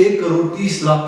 1,30,00,000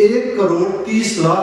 1,30,00,000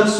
10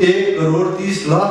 1,30,00,000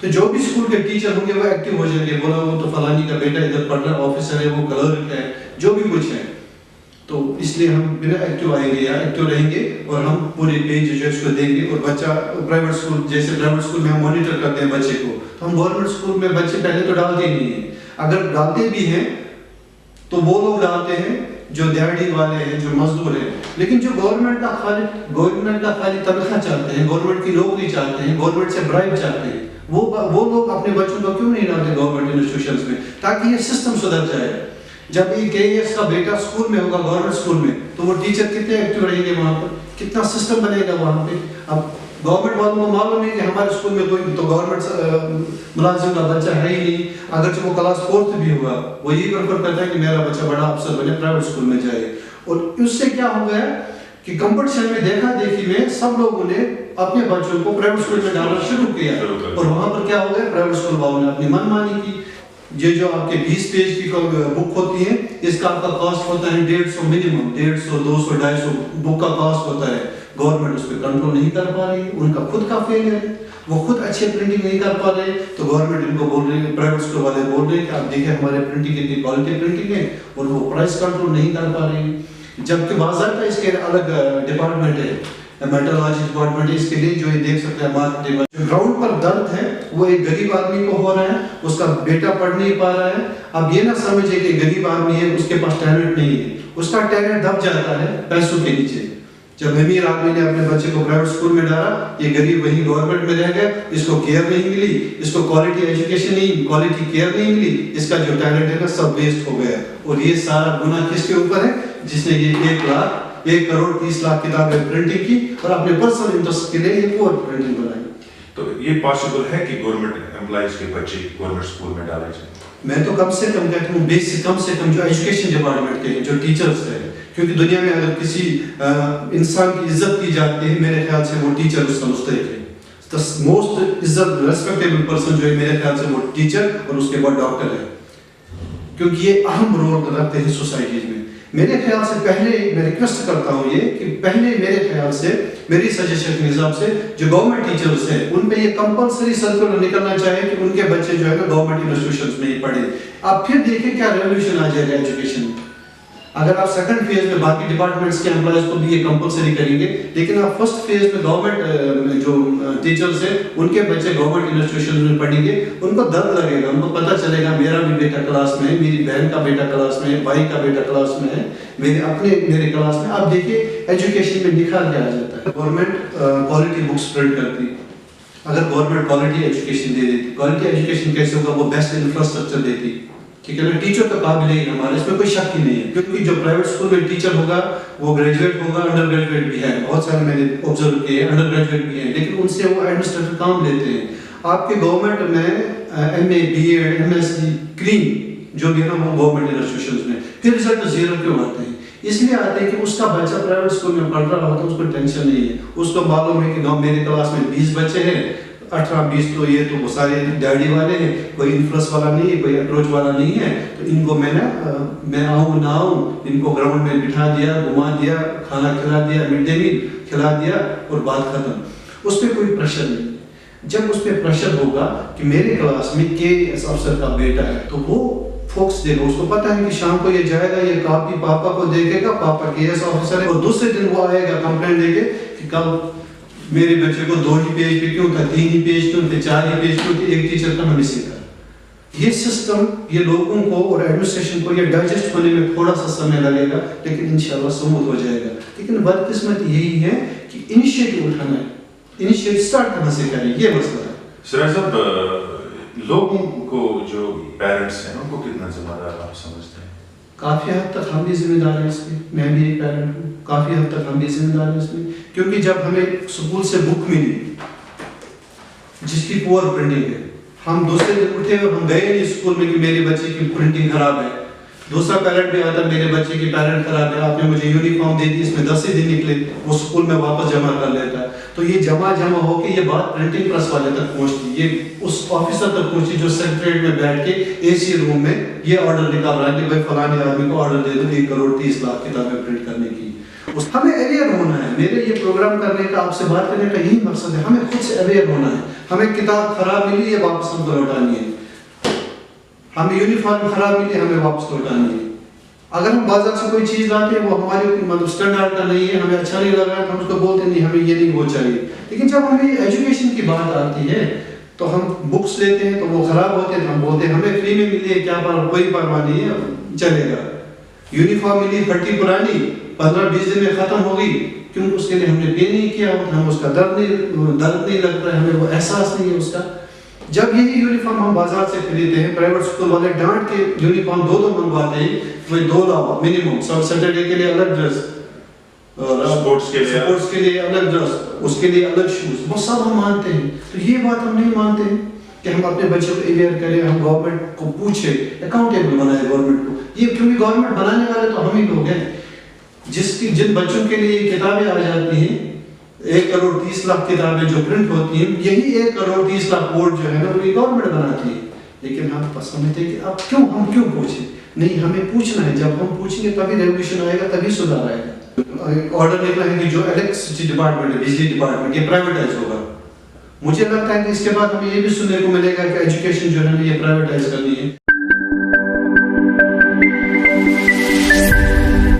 تو جو بھی اسکول کے ٹیچر ہوں گے وہ ایکٹیو ہو جائیں گے، بولا وہ تو فلانی کا بیٹا ادھر پڑھ رہا ہے، آفیسر ہے، وہ کلرک ہے، جو بھی کچھ ہے، تو اس لیے ہم بنا ایکٹیو آئیں گے یا ایکٹیو رہیں گے اور ہم پورے پیج جو ہے اس کو دیں گے. اور بچہ پرائیویٹ اسکول، جیسے پرائیویٹ اسکول میں ہم مانیٹر کرتے ہیں بچے کو، تو ہم گورنمنٹ اسکول میں بچے پہلے تو ڈالتے ہی نہیں ہیں. اگر ڈالتے بھی ہیں تو وہ لوگ ڈالتے ہیں جو دیہڑی والے ہیں، جو مزدور ہیں. لیکن جو گورنمنٹ کا خالی تنخواہ چاہتے ہیں، گورنمنٹ کی نوکری چاہتے ہیں، گورنمنٹ سے برائب چاہتے ہیں، وہ لوگ اپنے بچوں کو کیوں نہیں ڈالتے گورنمنٹ انسٹیٹیوشنز میں، تاکہ یہ سسٹم سدھر جائے. جب ایک KAS کا بیٹا اسکول میں ہوگا، گورنمنٹ اسکول میں، تو وہ ٹیچر کتنے ایکٹیو رہیں گے وہاں پر، کتنا سسٹم بنے گا وہاں پہ. اب گورنمنٹ والوں کو معلوم ہے کہ ہمارے اسکول میں کوئی تو گورنمنٹ ملازم کا بچہ ہے ہی نہیں، اگرچہ وہ کلاس 4th بھی ہوگا، وہ یہی پریفر کرتا ہے کہ میرا بچہ بڑا افسر بنے، پرائیویٹ اسکول میں جائے. اور اس سے کیا ہو گیا کہ کمپٹیشن میں دیکھا دیکھی میں سب لوگوں نے اپنے بچوں کو پرائیویٹ اسکول میں ڈالنا شروع کیا، اور وہاں پر کیا ہو گیا، پرائیویٹ اسکول والوں نے اپنی من مانی کی. یہ جو آپ کے 20 پیج کی بک ہوتی ہے، اس کا آپ کا کاسٹ ہوتا ہے 150 منیمم، 150 200 250 بک کا کاسٹ ہوتا ہے. گورنمنٹ اس پہ کنٹرول نہیں کر پا رہی، ان کا خود کا فیل ہے، وہ خود اچھے پرنٹنگ نہیں کر پا رہے. تو گورنمنٹ ان کو بول رہی ہے، پرائیویٹ اسکول والے بول رہے ہیں کہ آپ دیکھیں ہمارے پرنٹنگ کتنی کوالٹی پرنٹنگ ہے، اور وہ پرائس کنٹرول نہیں کر پا رہی. جبکہ باضابطہ اس کے الگ ڈپارٹمنٹ ہے، میٹرولوجی ڈپارٹمنٹ، اس کے لیے جو یہ دیکھ سکتے ہیں مارکیٹ میں جو گراؤنڈ پر درد ہے وہ ایک غریب آدمی کو ہو رہا ہے، اس کا بیٹا پڑھ نہیں پا رہا ہے. اب یہ نہ سمجھے کہ غریب آدمی ہے، اس کے پاس ٹیلنٹ نہیں ہے، اس کا ٹیلنٹ دب جاتا ہے پیسوں کے نیچے. جب امیر آدمی نے اپنے بچے کو پرائیویٹ اسکول میں ڈالا، یہ غریب وہی گورنمنٹ میں رہ گیا، اس کو کیئر نہیں ملی، اس کو کوالٹی ایجوکیشن نہیں، کوالٹی کیئر نہیں ملی، اس کا جو ٹیلنٹ ہے نا سب ویسٹ ہو گیا. اور یہ سارا گناہ کس کے اوپر ہے؟ جس نے یہ 1 کروڑ 30 لاکھ کتابیں پرنٹنگ کی اور اپنے پرسنل انٹرسٹ کے لیے یہ پور پرنٹنگ بنائی. تو یہ پاسبل ہے کہ گورنمنٹ امپلائیز کے بچے گورنمنٹ اسکول میں ڈالے جائیں؟ میں تو کم سے کم کہتا ہوں بیسک، کم سے کم جو ایجوکیشن ڈپارٹمنٹ کے ہیں، جو ٹیچرز ہیں، کیونکہ دنیا میں اگر کسی انسان کی عزت کی جاتی ہے میرے خیال سے وہ ٹیچر اس کا مستحق ہے. موسٹ عزت ریسپیکٹیبل پرسن جو ہے میرے خیال سے وہ ٹیچر اور اس کے بعد ڈاکٹر ہے، کیونکہ یہ اہم رول رکھتے ہیں سوسائٹیز میں. میرے خیال سے پہلے میں ریکویسٹ کرتا ہوں یہ کہ پہلے میرے خیال سے میری سجیشن کے حساب سے جو گورنمنٹ ٹیچرز ہیں ان پہ یہ کمپلسری سرکولر نکلنا چاہیے کہ ان کے بچے جو ہے نا گورنمنٹ انسٹیٹیوشنز میں ہی پڑھیں. آپ پھر دیکھیں کیا ریولیوشن آ جائے گا ایجوکیشن میں. اگر آپ سیکنڈ فیز میں باقی ڈپارٹمنٹس کے امپلائیز کو بھی یہ کمپلسری کریں گے، لیکن آپ فرسٹ فیز میں گورنمنٹ جو ٹیچرز ہیں ان کے بچے گورنمنٹ انسٹیٹیوشن میں پڑھیں گے، ان کو درد لگے گا، ان کو پتہ چلے گا میرا بھی بیٹا کلاس میں ہے، میری بہن کا بیٹا کلاس میں ہے، بھائی کا بیٹا کلاس میں ہے، میرے کلاس میں. آپ دیکھیے ایجوکیشن میں نکھار کیا آ جاتا ہے. گورنمنٹ کوالٹی بکس پرنٹ کرتی، اگر گورنمنٹ کوالٹی ایجوکیشن دے دیتی، کوالٹی ایجوکیشن کیسے ہوگا، وہ بیسٹ انفراسٹرکچر دیتی. ٹھیک ہے نا، ٹیچر تو قابل ہی ہمارے، اس میں کوئی شک ہی نہیں ہے، کیونکہ جو پرائیویٹ اسکول میں ٹیچر ہوگا وہ گریجویٹ ہوگا، انڈر گریجویٹ بھی ہے، بہت سارے میں نے آبزرو کیے ہیں انڈر گریجویٹ بھی ہیں، لیکن ان سے وہ ایڈمنسٹریٹو کام لیتے ہیں. آپ کے گورنمنٹ میں MA BA MSc کریم جو بھی ہے نا وہ گورنمنٹ انسٹیٹیوشنز میں، پھر رزلٹ 0 کیوں آتے ہیں؟ اس لیے آتے ہیں کہ اس کا بچہ پرائیویٹ اسکول میں پڑھ رہا ہوتا ہے، اس کو ٹینشن نہیں ہے، اس کو معلوم ہے کہ میرے کلاس میں 20 بچے ہیں، 18-20 تو یہ تو وہ سارے ڈیڈی والے ہیں، کوئی انفلوئنس والا نہیں ہے، کوئی اپروچ والا نہیں ہے، تو ان کو میں آؤں نہ آؤں، ان کو گراؤنڈ میں بٹھا دیا، گھما دیا، کھانا کھلا دیا، مڈ ڈے میل کھلا دیا اور بات ختم. اس پہ کوئی پریشر نہیں. جب اس پہ پریشر ہوگا کہ میرے کلاس میں KAS افسر کا بیٹا ہے تو وہ فوکس دے گا، اس کو پتا ہے کہ شام کو یہ جائے گا، یہ کاپی پاپا کو دیکھے گا، پاپا KAS آفیسر ہے، اور دوسرے دن وہ آئے گا کمپلین دے کے کہ کل میرے بچے کو 2 ہی پیج پہ کیوں تھا، 3 ہی پیج کیوں تھے، 4 ہی پیج کیوں تھے، ایک ٹیچر کا ہمیں سیکھا. یہ سسٹم یہ لوگوں کو اور ایڈمنسٹریشن کو یہ ڈائجسٹ ہونے میں تھوڑا سا سمے لگے گا، لیکن انشاءاللہ سموتھ ہو جائے گا. لیکن بدقسمت یہی ہے کہ انیشیٹو اٹھانا ہے، انیشیٹو اسٹارٹ کہاں سے کریں، یہ مسئلہ ہے. سراج صاحب، لوگوں کو جو پیرنٹس ہیں ان کو کتنا ذمہ دار آپ سمجھتے ہیں؟ کافی حد تک ہم بھی ذمہ دار ہیں اس میں، میں بھی ایک پیرنٹ ہوں، کافی حد تک ہم بھی ذمہ دار ہیں اس میں. کیونکہ جب ہمیں اسکول سے بک ملی جس کی پور پرنٹنگ ہے، ہم دوسرے دن اٹھے اور ہم گئے نہیں اسکول میں کہ میرے بچے کی پرنٹنگ خراب ہے. دوسرا پیرنٹ بھی آتا میرے بچے کی پیرنٹ خراب ہے، آپ نے مجھے یونیفارم دے دی، اس میں 10 ہی دن نکلے، وہ اسکول میں واپس جمع کر لیتا ہے. تو یہ جمع ہو کے یہ بات پرنٹنگ پریس والے تک پہنچتی، یہ اس آفیسر تک پہنچی جو سیکریٹریٹ میں بیٹھ کے AC روم میں یہ آرڈر نکال رہا ہے کہ بھائی فلانے آدمی کو آرڈر دے دو 1 کروڑ 30 لاکھ کتابیں پرنٹ کرنے کی. ہمیں اویئر ہونا ہے. میرے یہ پروگرام کرنے کا، آپ سے بات کرنے کا یہی مقصد ہے. ہمیں خود سے اویئر ہونا ہے. ہمیں کتاب خراب ملی ہے، واپس ہم کو لوٹانی ہے. ہمیں یونیفارم خراب ملی، ہمیں واپس لوٹانی ہے. اگر ہم بازار سے کوئی چیز لاتے ہیں وہ ہمارے مطلب اسٹینڈرڈ کا نہیں ہے، ہمیں اچھا نہیں لگا تو ہم اس کو بولتے ہیں نہیں ہمیں یہ نہیں وہ چاہیے. لیکن جب ہمیں ایجوکیشن کی بات آتی ہے تو ہم بکس لیتے ہیں تو وہ خراب ہوتے ہیں تو ہم بولتے ہیں ہمیں فری میں ملی ہے، کیا کوئی پرواہ نہیں ہے، چلے گا. یونیفارم ملی پھٹی پرانی 15-20 دن میں ختم ہو گئی، کیونکہ اس کے لیے ہم نے پے نہیں کیا، ہم اس کا درد نہیں لگتا ہے، ہمیں وہ احساس نہیں ہے اس کا. جب یہی یونیفارم ہم بازار سے خریدتے ہیں، پرائیویٹ اسکول والے ڈانٹ کے یونیفارم 2 منگواتے ہیں، وہ 2 لاؤ منیمم. سیٹرڈے کے لیے الگ ڈریس، اسپورٹس کے لیے الگ ڈریس، اس کے لیے الگ شوز، وہ سب ہم مانتے ہیں. تو یہ بات ہم نہیں مانتے ہیں کہ ہم اپنے بچوں کو اویئر کریں، ہم گورنمنٹ کو پوچھیں، اکاؤنٹیبل بنائیں گورنمنٹ کو. یہ کیونکہ گورنمنٹ بنانے والے تو ہم ہی لوگ ہیں. جن بچوں کے لیے یہ کتابیں آ جاتی ہیں 1 کروڑ 30 لاکھ کتابیں جو پرنٹ ہوتی ہیں، یہی 1 کروڑ 30 لاکھ بورڈ جو ہے نا وہ گورنمنٹ بناتی ہے. لیکن ہم سمجھتے ہیں کہ اب ہم کیوں پوچھیں؟ نہیں، ہمیں پوچھنا ہے. جب ہم پوچھیں گے تبھی ریولیوشن آئے گا، تبھی سدھار آئے گا. آرڈر نکلا ہے کہ جو الیکٹرسٹی ڈپارٹمنٹ ہے، بجلی ڈپارٹمنٹ، یہ پرائیویٹائز ہوگا. مجھے لگتا ہے کہ اس کے بعد ہمیں یہ بھی سننے کو ملے گا کہ ایجوکیشن جو ہے نا یہ پرائیویٹائز کرنی ہے.